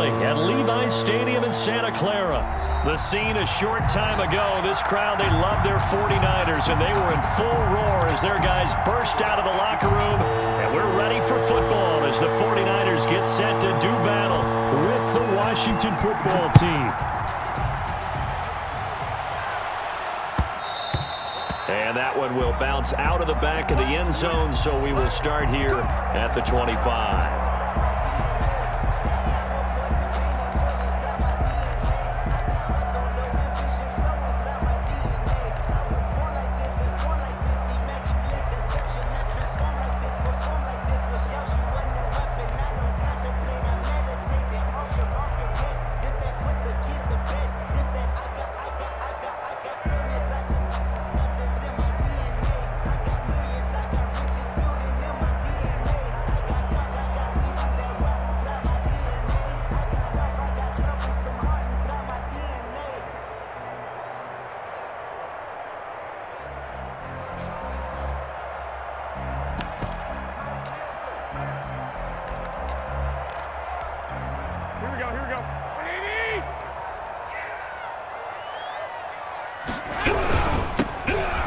shortly at Levi's Stadium in Santa Clara. The scene a short time ago. This crowd, they love their 49ers, and they were in full roar as their guys burst out of the locker room. And we're ready for football as the 49ers get set to do battle with the Washington football team. And that one will bounce out of the back of the end zone, so we will start here at the 25.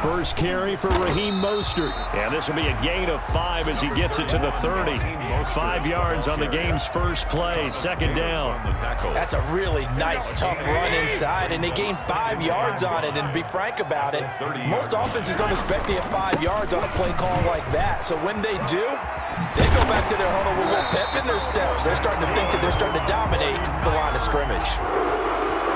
First carry for Raheem Mostert. And this will be a gain of 5 as he gets it to the 30. 5 yards on the game's first play. Second down. That's a really nice, tough run inside, and they gained 5 yards on it. And to be frank about it, most offenses don't expect to get 5 yards on a play call like that. So when they do, they go back to their huddle with a little pep in their steps. They're starting to think that they're starting to dominate the line of scrimmage.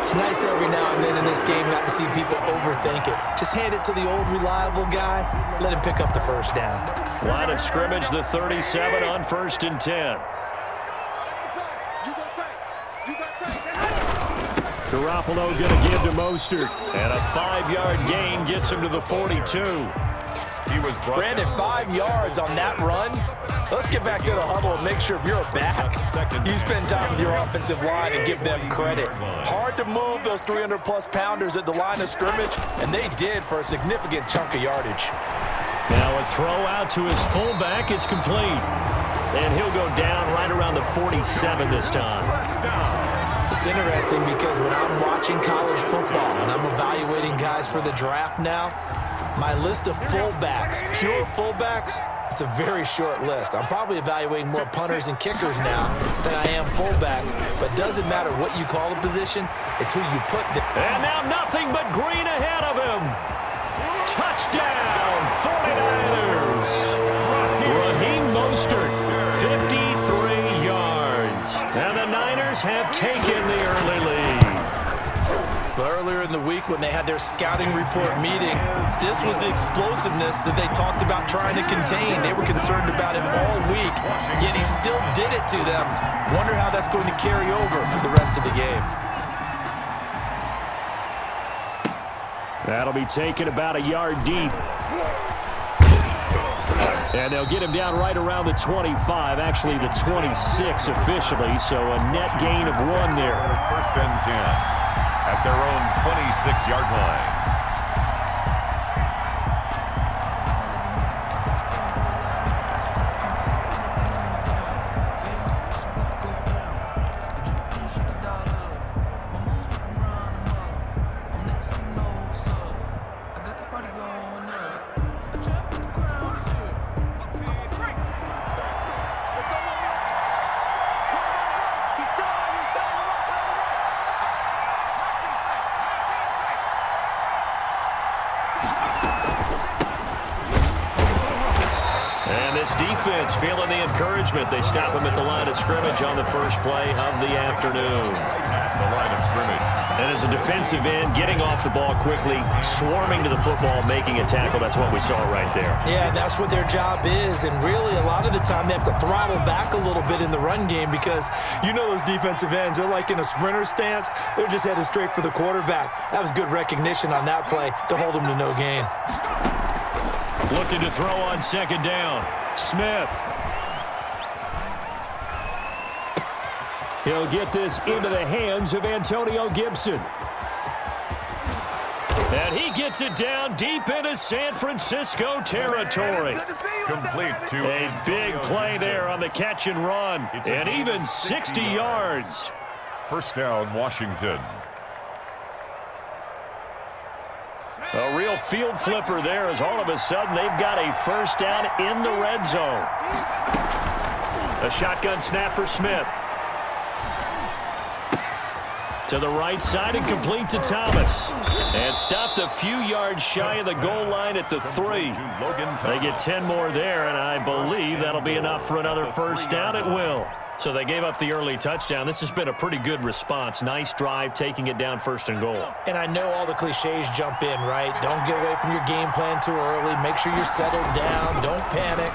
It's nice every now and then in this game not to see people overthink it. Just hand it to the old reliable guy, let him pick up the first down. Line of scrimmage, the 37 on 1st and 10. Garoppolo going to give to Mostert. And a 5-yard gain gets him to the 42. Brandon, 5 yards on that run. Let's get back to the huddle and make sure if you're a back, you spend time with your offensive line and give them credit. Hard to move those 300-plus pounders at the line of scrimmage, and they did for a significant chunk of yardage. Now a throw out to his fullback is complete. And he'll go down right around the 47 this time. It's interesting because when I'm watching college football and I'm evaluating guys for the draft now, my list of fullbacks, pure fullbacks, it's a very short list. I'm probably evaluating more punters and kickers now than I am fullbacks, but doesn't matter what you call the position, it's who you put there. And now nothing but green ahead of him. Touchdown, 49ers. Raheem Mostert, 53 yards. And the Niners have taken the early lead. But earlier in the week when they had their scouting report meeting, this was the explosiveness that they talked about trying to contain. They were concerned about it all week, yet he still did it to them. Wonder how that's going to carry over the rest of the game. That'll be taken about a yard deep. And they'll get him down right around the 25, actually the 26 officially, so a net gain of 1 there. 1st and 10. At their own 26-yard line. Defense feeling the encouragement. They stop him at the line of scrimmage on the first play of the afternoon. The line of scrimmage. And as a defensive end, getting off the ball quickly, swarming to the football, making a tackle. That's what we saw right there. Yeah, that's what their job is. And really, a lot of the time, they have to throttle back a little bit in the run game because you know those defensive ends, they're like in a sprinter stance. They're just headed straight for the quarterback. That was good recognition on that play to hold them to no gain. Looking to throw on 2nd down. Smith. He'll get this into the hands of Antonio Gibson. And he gets it down deep into San Francisco territory. Complete to a big play there on the catch and run. And even 60 yards. First down, Washington. A real field flipper there as all of a sudden they've got a first down in the red zone. A shotgun snap for Smith. To the right side and complete to Thomas. And stopped a few yards shy of the goal line at the 3. They get 10 more there, and I believe that'll be enough for another first down. It will. So they gave up the early touchdown. This has been a pretty good response. Nice drive, taking it down 1st and goal. And I know all the cliches jump in, right? Don't get away from your game plan too early. Make sure you're settled down. Don't panic.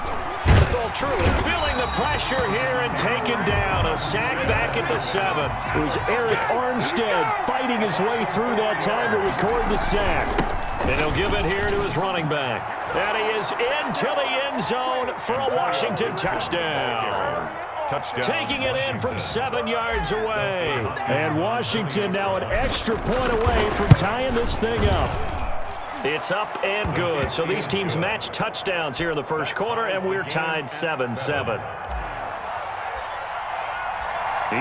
It's all true. Feeling the pressure here and taken down. A sack back at the 7. It was Eric Armstead fighting his way through that time to record the sack. And he'll give it here to his running back. And he is into the end zone for a Washington touchdown. Touchdown. Taking it in from 7 yards away. And Washington now an extra point away from tying this thing up. It's up and good. So these teams match touchdowns here in the first quarter, and we're tied 7-7.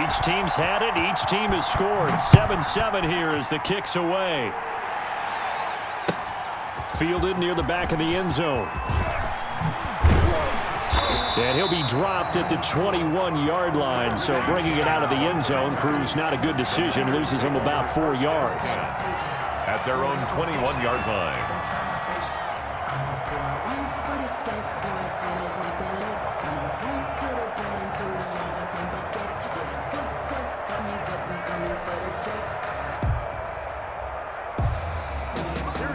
Each team's had it. Each team has scored. 7-7 here as the kick's away. Fielded near the back of the end zone. And he'll be dropped at the 21-yard line, so bringing it out of the end zone proves not a good decision. Loses him about 4 yards. At their own 21-yard line.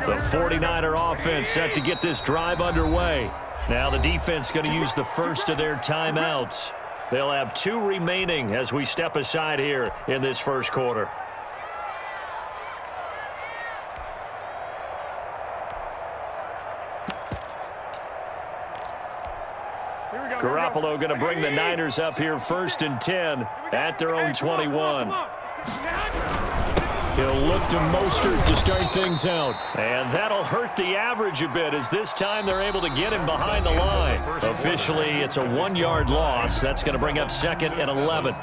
The 49er offense set to get this drive underway. Now the defense going to use the first of their timeouts. They'll have 2 remaining as we step aside here in this first quarter. Garoppolo going to bring the Niners up here 1st and 10 at their own 21. He'll look to Mostert to start things out. And that'll hurt the average a bit as this time they're able to get him behind the line. Officially, it's a 1-yard loss. That's going to bring up 2nd and 11.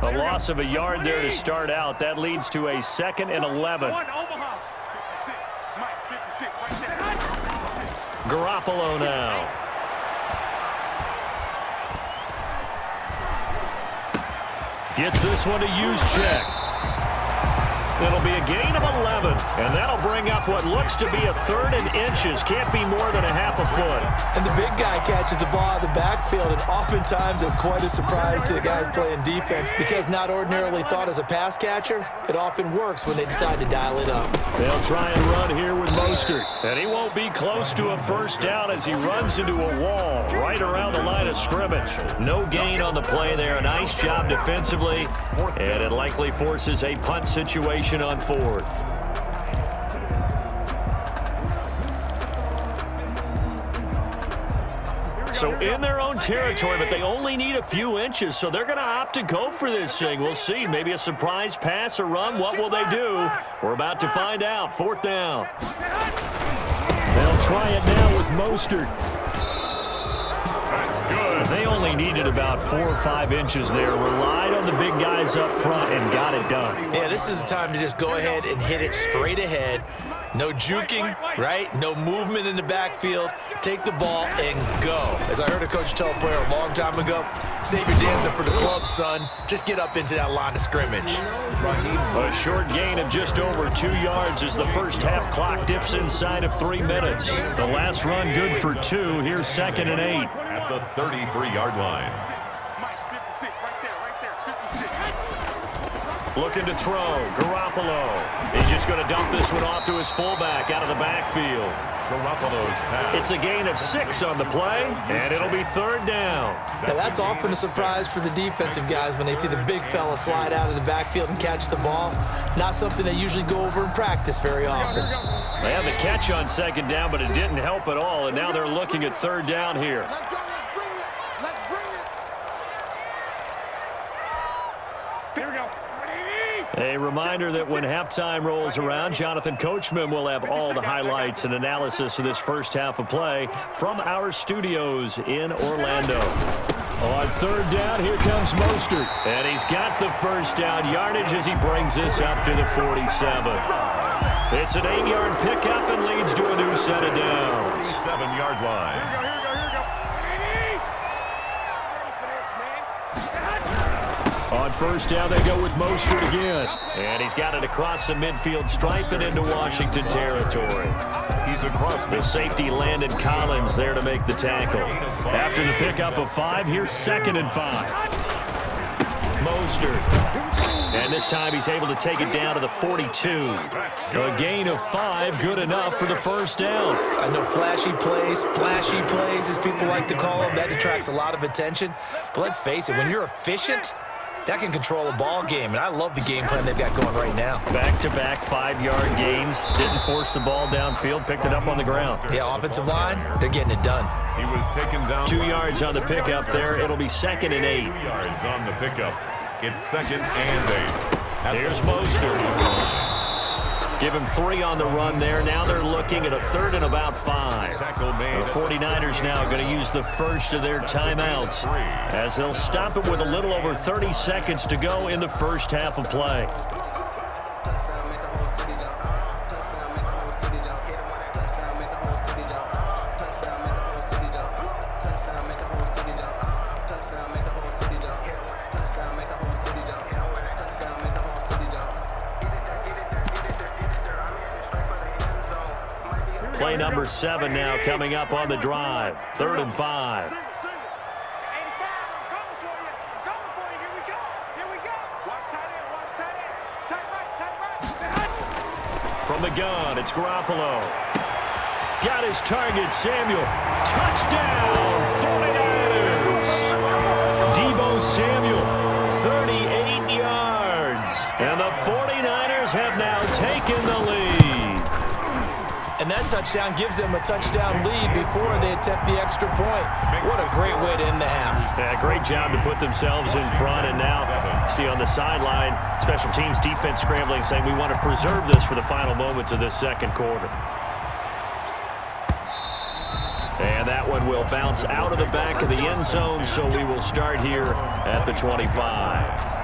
A loss of a yard there to start out. That leads to a 2nd and 11. Garoppolo now. Gets this one to Juszczyk. It'll be a gain of 11, and that'll bring up what looks to be a 3rd and inches. Can't be more than a half a foot. And the big guy catches the ball out of the backfield, and oftentimes it's quite a surprise to the guys playing defense because not ordinarily thought as a pass catcher, it often works when they decide to dial it up. They'll try and run here with Mostert, and he won't be close to a first down as he runs into a wall right around the line of scrimmage. No gain on the play there. A nice job defensively, and it likely forces a punt situation on 4th. So in their own territory, but they only need a few inches, so they're going to opt to go for this thing. We'll see. Maybe a surprise pass or run. What will they do? We're about to find out. 4th down. They'll try it now with Mostert. They only needed about 4 or 5 inches there. Relied on the big guys up front and got it done. Yeah, this is the time to just go ahead and hit it straight ahead. No juking, right? No movement in the backfield. Take the ball and go. As I heard a coach tell a player a long time ago, save your dance up for the club, son. Just get up into that line of scrimmage. A short gain of just over 2 yards as the first half clock dips inside of 3 minutes. The last run good for 2. Here's 2nd and 8. At the 33-yard line. Looking to throw. Garoppolo. He's just going to dump this one off to his fullback out of the backfield. Garoppolo's pass. It's a gain of 6 on the play, and it'll be 3rd down. Now that's often a surprise for the defensive guys when they see the big fella slide out of the backfield and catch the ball. Not something they usually go over in practice very often. They had the catch on 2nd down, but it didn't help at all, and now they're looking at 3rd down here. A reminder that when halftime rolls around, Jonathan Coachman will have all the highlights and analysis of this first half of play from our studios in Orlando. On third down, here comes Mostert. And he's got the first down yardage as he brings this up to the 47. It's an 8-yard pickup and leads to a new set of downs. 7-yard line. On first down, they go with Mostert again. And he's got it across the midfield stripe and into Washington territory. He's across the safety, Landon Collins, there to make the tackle. After the pickup of 5, here's 2nd and 5. Mostert. And this time he's able to take it down to the 42. A gain of 5, good enough for the first down. I know flashy plays, splashy plays, as people like to call them, that attracts a lot of attention. But let's face it, when you're efficient, that can control a ball game, and I love the game plan they've got going right now. Back-to-back 5-yard gains. Didn't force the ball downfield, picked it up on the ground. Yeah, offensive line, they're getting it done. He was taken down. 2 yards on the pickup there. It'll be 2nd and 8. 2 yards on the pickup. It's 2nd and 8. Here's Mostert. Give him 3 on the run there. Now they're looking at a 3rd and about 5. The 49ers now going to use the first of their timeouts as they'll stop it with a little over 30 seconds to go in the first half of play. Play number 7 now coming up on the drive. 3rd and 5. From the gun, it's Garoppolo. Got his target, Samuel. Touchdown, 49ers. Deebo Samuel, 38 yards. And the 49ers have now taken the lead. And that touchdown gives them a touchdown lead before they attempt the extra point. What a great way to end the half. Yeah, great job to put themselves in front. And now, see on the sideline, special teams defense scrambling, saying we want to preserve this for the final moments of this second quarter. And that one will bounce out of the back of the end zone, so we will start here at the 25.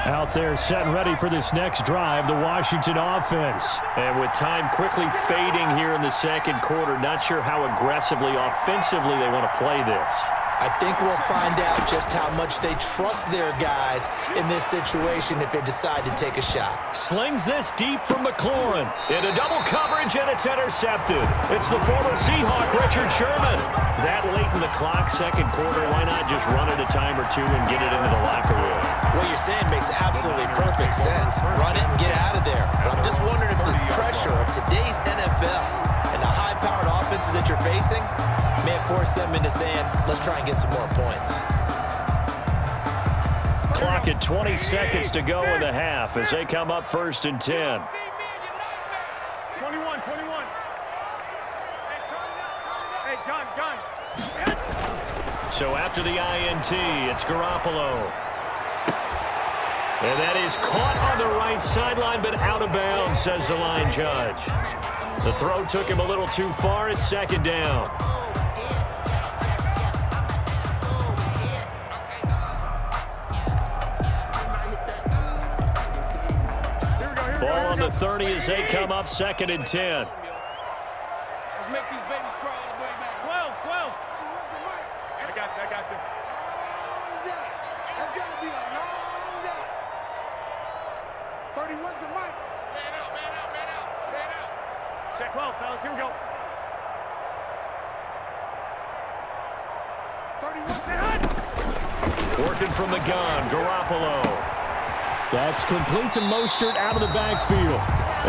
Out there set and ready for this next drive, the Washington offense. And with time quickly fading here in the second quarter, not sure how aggressively, offensively they want to play this. I think we'll find out just how much they trust their guys in this situation if they decide to take a shot. Slings this deep from McLaurin. Into double coverage, and it's intercepted. It's the former Seahawk, Richard Sherman. That late in the clock, second quarter, why not just run it a time or two and get it into the locker room? What you're saying makes absolutely perfect sense. Run it and get out of there. But I'm just wondering if the pressure of today's NFL and the high-powered offenses that you're facing may have forced them into saying, let's try and get some more points. Clock at 20 seconds to go in the half as they come up 1st and 10. 21. Hey, gun. So after the INT, it's Garoppolo. And that is caught on the right sideline, but out of bounds, says the line judge. The throw took him a little too far. It's 2nd down. Ball on the 30 as they come up 2nd and 10. Let's make these babies crawl all the way back. 12. I got you. That's got to be a long day. 31's the mic. Man out. Check 12, fellas. Here we go. 31. Working from the gun, Garoppolo. That's complete to Mostert out of the backfield.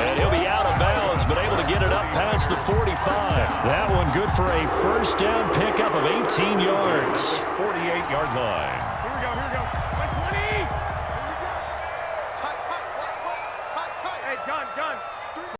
And he'll be out of bounds, but but able to get it up past the 45. That one good for a first down pickup of 18 yards. 48-yard line. Here we go, here we go.